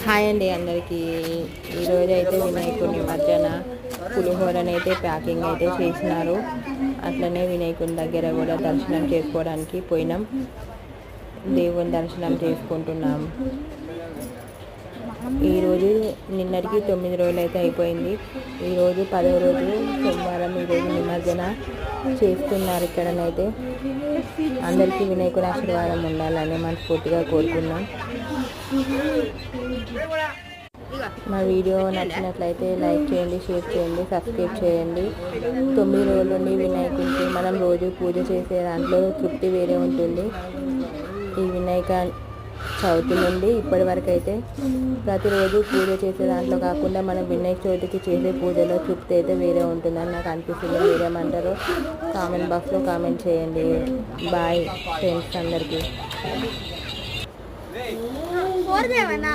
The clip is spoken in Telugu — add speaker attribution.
Speaker 1: హాయ్ అండి అందరికీ. ఈరోజు అయితే వినాయకుడి నిమజ్జన పులిహోరని అయితే ప్యాకింగ్ అయితే చేసినారు. అట్లనే వినాయకుని దగ్గర కూడా దర్శనం చేసుకోవడానికి పోయినాం. దేవుని దర్శనం చేసుకుంటున్నాం. ఈరోజు నిన్నటికి 9 రోజులు అయితే అయిపోయింది. ఈరోజు 10వ రోజు సోమవారం. ఈరోజు నిమజ్జన చేస్తున్నారు. ఇక్కడనైతే అందరికీ వినాయకుడి ఆశీర్వాదం ఉండాలని మనస్ఫూర్తిగా కోరుకున్నాం. మా వీడియో నచ్చినట్లయితే లైక్ చేయండి, షేర్ చేయండి, సబ్స్క్రైబ్ చేయండి. 9 రోజుల నుండి వినాయకుడికి మనం రోజు పూజ చేసే దాంట్లో తృప్తి వేరే ఉంటుంది. ఈ వినాయక చవితి నుండి ఇప్పటి వరకు అయితే ప్రతిరోజు పూజ చేసే దాంట్లో కాకుండా మనం వినాయక చవితికి చేసే పూజలో తృప్తి అయితే వేరే ఉంటుందని నాకు అనిపిస్తుంది. మీరేమంటారో కామెంట్ బాక్స్లో కామెంట్ చేయండి. బాయ్ ఫ్రెండ్స్ అందరికీ.